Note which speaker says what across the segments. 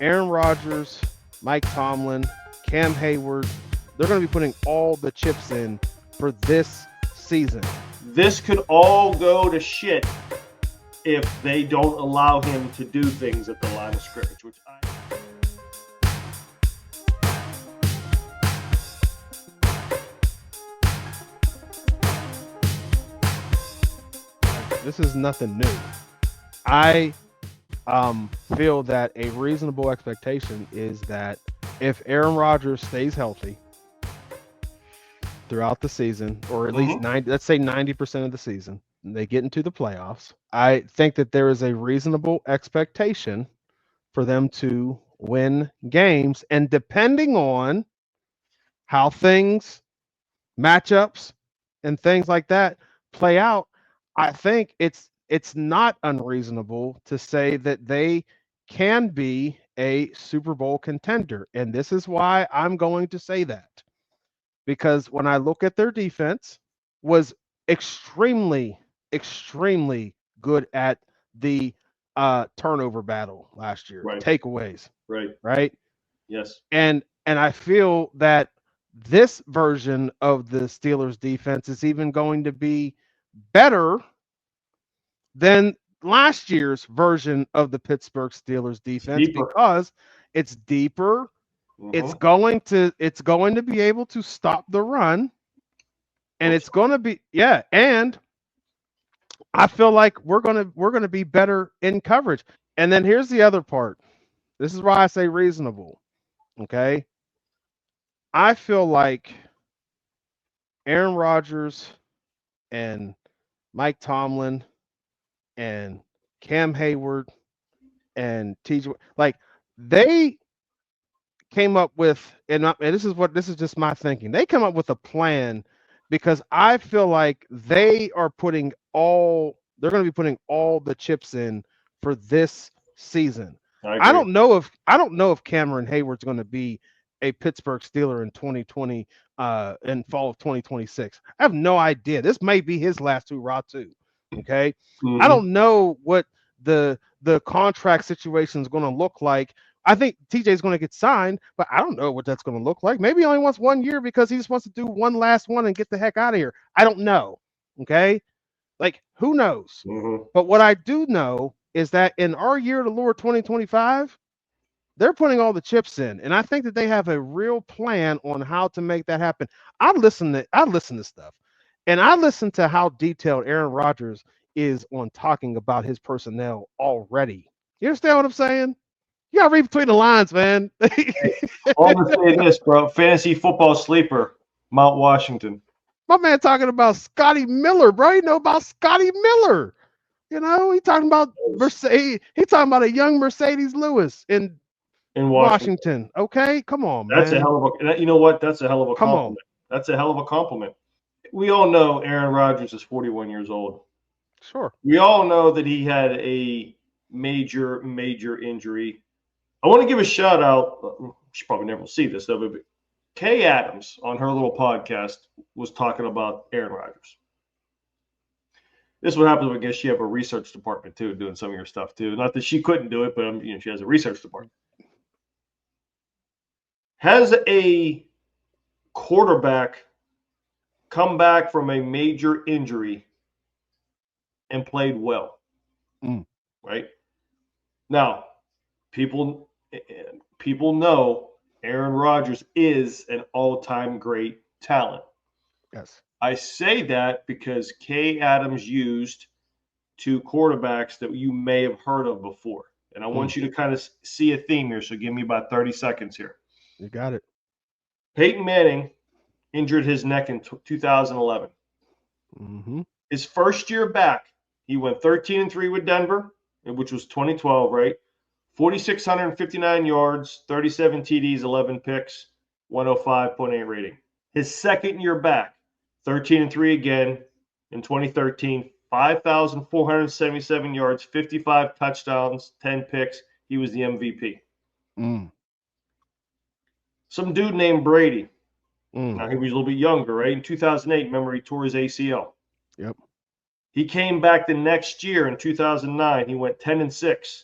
Speaker 1: Aaron Rodgers, Mike Tomlin, Cam Hayward, they're going to be putting all the chips in for this season.
Speaker 2: This could all go to shit if they don't allow him to do things at the line of scrimmage, which
Speaker 1: This is nothing new. I feel that a reasonable expectation is that if Aaron Rodgers stays healthy throughout the season, or at least 90% of the season, and they get into the playoffs, I think that there is a reasonable expectation for them to win games. And depending on how things, matchups, and things like that play out, I think it's not unreasonable to say that they can be a Super Bowl contender. And this is why I'm going to say that. Because when I look at their defense, was extremely, extremely good at the turnover battle last year.
Speaker 2: Right.
Speaker 1: Takeaways.
Speaker 2: Right.
Speaker 1: Yes. And I feel that this version of the Steelers defense is even going to be better than last year's version of the Pittsburgh Steelers defense because it's deeper. It's going to be able to stop the run, and it's going to be and I feel like we're going to be better in coverage. And then here's the other part. This is why I say reasonable. Okay? I feel like Aaron Rodgers and Mike Tomlin and Cam Hayward and TJ, like they came up with, and this is just my thinking. They come up with a plan because I feel like they're going to be putting all the chips in for this season. I don't know if Cameron Hayward's going to be a Pittsburgh Steeler in 2020 in fall of 2026. I have no idea. This may be his last hurrah too. Okay. I don't know what the contract situation is going to look like. I think TJ is going to get signed, but I don't know what that's going to look like. Maybe he only wants 1 year because he just wants to do one last one and get the heck out of here. I don't know. Okay. Like, who knows? But what I do know is that in our year of the Lord 2025, they're putting all the chips in. And I think that they have a real plan on how to make that happen. I listen to stuff. And I listen to how detailed Aaron Rodgers is on talking about his personnel already. You understand what I'm saying? You gotta read between the lines, man.
Speaker 2: All I'm gonna say this, bro. Fantasy football sleeper, Mount Washington.
Speaker 1: My man talking about Scotty Miller, bro. You know about Scotty Miller. You know, he talking about Mercedes. He talking about a young Mercedes Lewis in Washington. Okay, come on, man.
Speaker 2: That's a hell of a. You know what? That's a hell of a compliment. That's a hell of a compliment. We all know Aaron Rodgers is 41 years old.
Speaker 1: Sure.
Speaker 2: We all know that he had a major injury. I want to give a shout out. She probably never will see this though, but Kay Adams on her little podcast was talking about Aaron Rodgers. This is what happens when I guess she have a research department too, doing some of your stuff too. Not that she couldn't do it, but she has a research department. Has a quarterback come back from a major injury and played well? Right? Now, people know Aaron Rodgers is an all-time great talent.
Speaker 1: Yes.
Speaker 2: I say that because Kay Adams used 2 quarterbacks that you may have heard of before. And I want you to kind of see a theme here, so give me about 30 seconds here.
Speaker 1: You got it.
Speaker 2: Peyton Manning injured his neck in 2011. His first year back, he went 13-3 with Denver, which was 2012, right? 4,659 yards, 37 TDs, 11 picks, 105.8 rating. His second year back, 13-3 again in 2013, 5,477 yards, 55 touchdowns, 10 picks. He was the MVP. Some dude named Brady. Now, he was a little bit younger, right? In 2008, remember, he tore his ACL.
Speaker 1: Yep.
Speaker 2: He came back the next year in 2009. He went 10-6.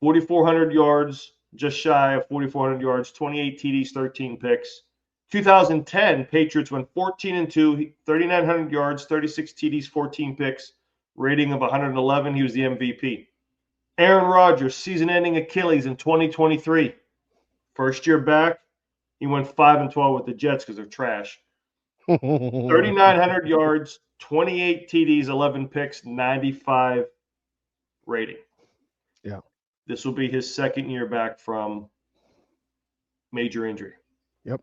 Speaker 2: 4,400 yards, just shy of 4,400 yards, 28 TDs, 13 picks. 2010, Patriots went 14-2, 3,900 yards, 36 TDs, 14 picks, rating of 111. He was the MVP. Aaron Rodgers, season-ending Achilles in 2023. First year back, he went 5-12 with the Jets because they're trash. 3,900 yards, 28 TDs, 11 picks, 95 rating.
Speaker 1: Yeah.
Speaker 2: This will be his second year back from major injury.
Speaker 1: Yep.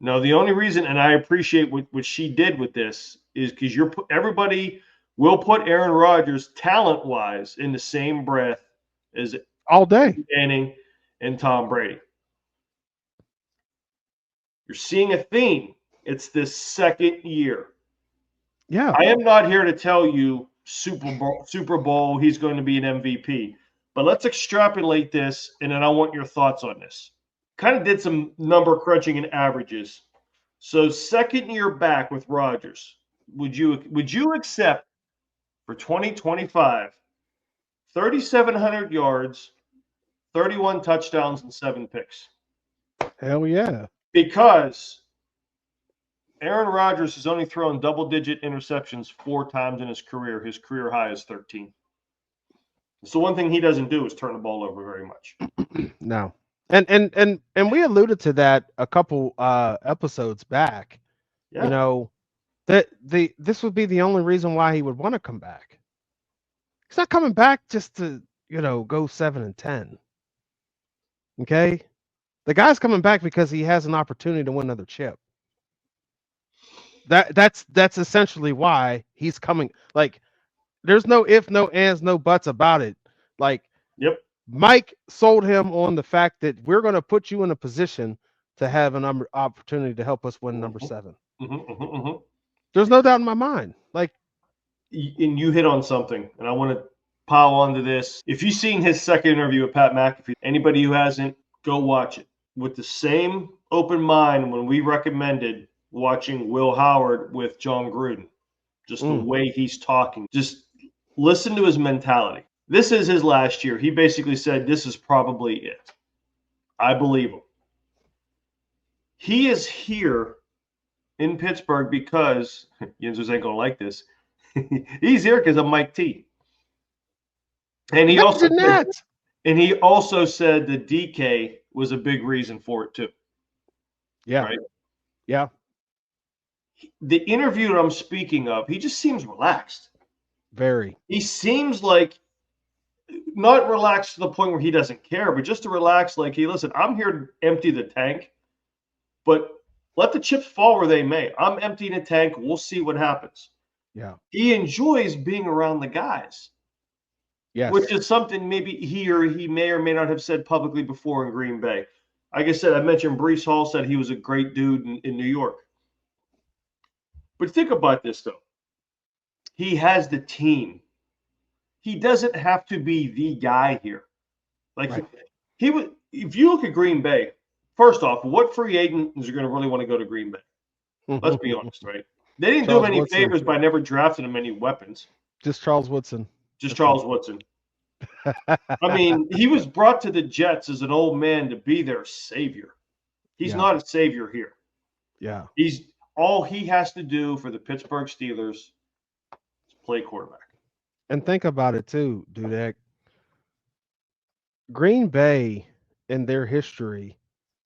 Speaker 2: No, the only reason, and I appreciate what she did with this, is because everybody will put Aaron Rodgers talent-wise in the same breath as
Speaker 1: all day
Speaker 2: Manning and Tom Brady. You're seeing a theme. It's this second year.
Speaker 1: Yeah.
Speaker 2: I am not here to tell you Super Bowl, he's going to be an MVP. But let's extrapolate this, and then I want your thoughts on this. Kind of did some number crunching and averages. So second year back with Rodgers, would you accept for 2025 3,700 yards, 31 touchdowns, and 7 picks?
Speaker 1: Hell yeah.
Speaker 2: Because Aaron Rodgers has only thrown double-digit interceptions 4 times in his career. His career high is 13. So one thing he doesn't do is turn the ball over very much.
Speaker 1: No. And we alluded to that a couple episodes back.
Speaker 2: Yeah.
Speaker 1: You know, that this would be the only reason why he would want to come back. He's not coming back just to, go 7-10. Okay? The guy's coming back because he has an opportunity to win another chip. That's essentially why he's coming. Like, there's no if, no ands, no buts about it. Like,
Speaker 2: yep.
Speaker 1: Mike sold him on the fact that we're going to put you in a position to have an opportunity to help us win number 7. There's no doubt in my mind. Like,
Speaker 2: and you hit on something, and I want to pile onto this. If you've seen his second interview with Pat McAfee, anybody who hasn't, go watch it. With the same open mind when we recommended watching Will Howard with John Gruden, just the way he's talking, just listen to his mentality. This is his last year. He basically said, this is probably it. I believe him. He is here in Pittsburgh because, Yinzers ain't going to like this, he's here because of Mike T. And he also said that DK was a big reason for it too.
Speaker 1: Yeah.
Speaker 2: Right?
Speaker 1: Yeah.
Speaker 2: The interview that I'm speaking of, he just seems relaxed.
Speaker 1: Very.
Speaker 2: He seems like not relaxed to the point where he doesn't care, but just to relax, like, hey, listen, I'm here to empty the tank, but let the chips fall where they may. I'm emptying the tank. We'll see what happens.
Speaker 1: Yeah.
Speaker 2: He enjoys being around the guys.
Speaker 1: Yes.
Speaker 2: Which is something maybe he may or may not have said publicly before in Green Bay. Like I said, I mentioned Brees Hall said he was a great dude in New York. But think about this, though. He has the team. He doesn't have to be the guy here. Like, right. He would. If you look at Green Bay, first off, what free agents are going to really want to go to Green Bay? Let's be honest, right? They didn't do him any favors by never drafting him any weapons.
Speaker 1: Just Charles Woodson.
Speaker 2: Charles Woodson. I mean, he was brought to the Jets as an old man to be their savior. He's not a savior here.
Speaker 1: Yeah.
Speaker 2: He's all he has to do for the Pittsburgh Steelers is play quarterback.
Speaker 1: And think about it too, Dudek. Green Bay in their history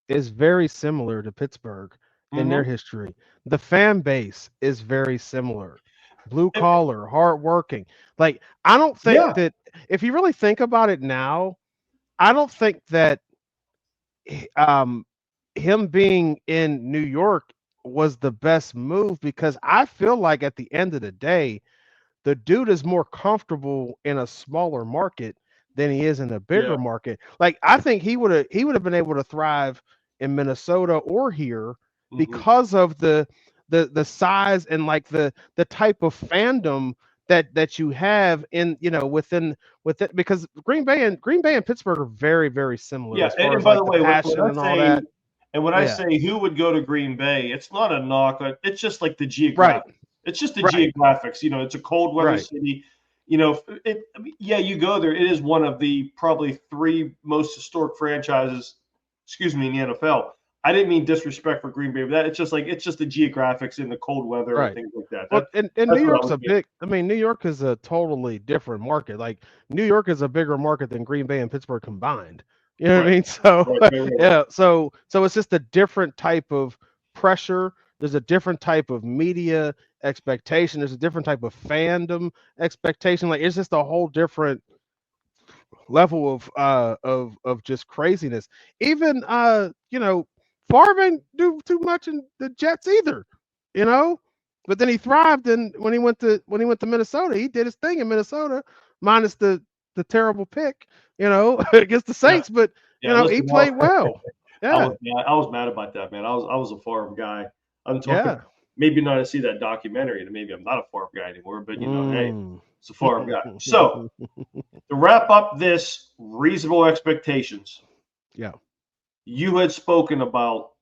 Speaker 1: is very similar to Pittsburgh in their history. The fan base is very similar. Blue collar, hardworking. Like, I don't think that if you really think about it now, I don't think that him being in New York was the best move, because I feel like at the end of the day, the dude is more comfortable in a smaller market than he is in a bigger market. Like, I think he would have been able to thrive in Minnesota or here because of the size and like the type of fandom that you have in, within it, because Green Bay and Pittsburgh are very, very similar.
Speaker 2: Yeah,
Speaker 1: as far
Speaker 2: and
Speaker 1: as
Speaker 2: by
Speaker 1: like
Speaker 2: the way,
Speaker 1: passion and all that.
Speaker 2: And when I say who would go to Green Bay, it's not a knock. It's just like the geographics.
Speaker 1: Right.
Speaker 2: It's just the geographics. It's a cold weather city. you know, you go there. It is one of the probably 3 most historic franchises, in the NFL. I didn't mean disrespect for Green Bay, but that it's just the geographics and the cold weather and things like that.
Speaker 1: Well, and New York's a big. I mean, New York is a totally different market. Like New York is a bigger market than Green Bay and Pittsburgh combined. You know what I mean? So yeah, so it's just a different type of pressure. There's a different type of media expectation. There's a different type of fandom expectation. Like it's just a whole different level of just craziness. Even Favre didn't do too much in the Jets either, but then he thrived when he went to Minnesota. He did his thing in Minnesota, minus the terrible pick, against the Saints, but he played well.
Speaker 2: Yeah. I was mad about that, man. I was a Favre guy. I'm talking maybe not to see that documentary, and maybe I'm not a Favre guy anymore, but hey, it's a Favre guy. So to wrap up this reasonable expectations, you had spoken about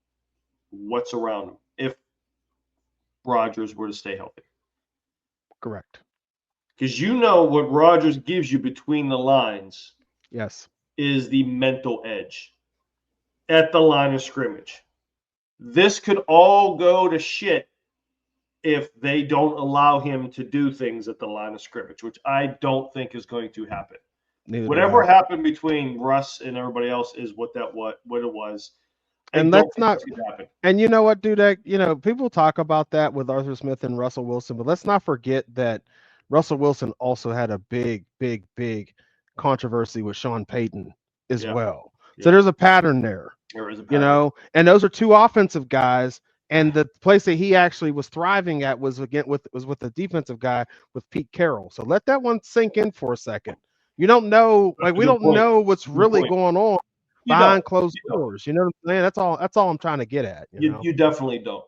Speaker 2: what's around him if Rodgers were to stay healthy.
Speaker 1: Correct.
Speaker 2: Because what Rodgers gives you between the lines.
Speaker 1: Yes.
Speaker 2: Is the mental edge at the line of scrimmage. This could all go to shit if they don't allow him to do things at the line of scrimmage, which I don't think is going to happen. Whatever happened between Russ and everybody else is what it was.
Speaker 1: And let's not. And you know what, Dudek? People talk about that with Arthur Smith and Russell Wilson, but let's not forget that Russell Wilson also had a big, big, big controversy with Sean Payton as well. So there's a pattern there.
Speaker 2: There is a pattern.
Speaker 1: And those are 2 offensive guys. And the place that he actually was thriving at was with the defensive guy with Pete Carroll. So let that one sink in for a second. You don't know, we don't know what's really going on behind closed doors. You know what I'm saying? That's all I'm trying to get at.
Speaker 2: You definitely don't.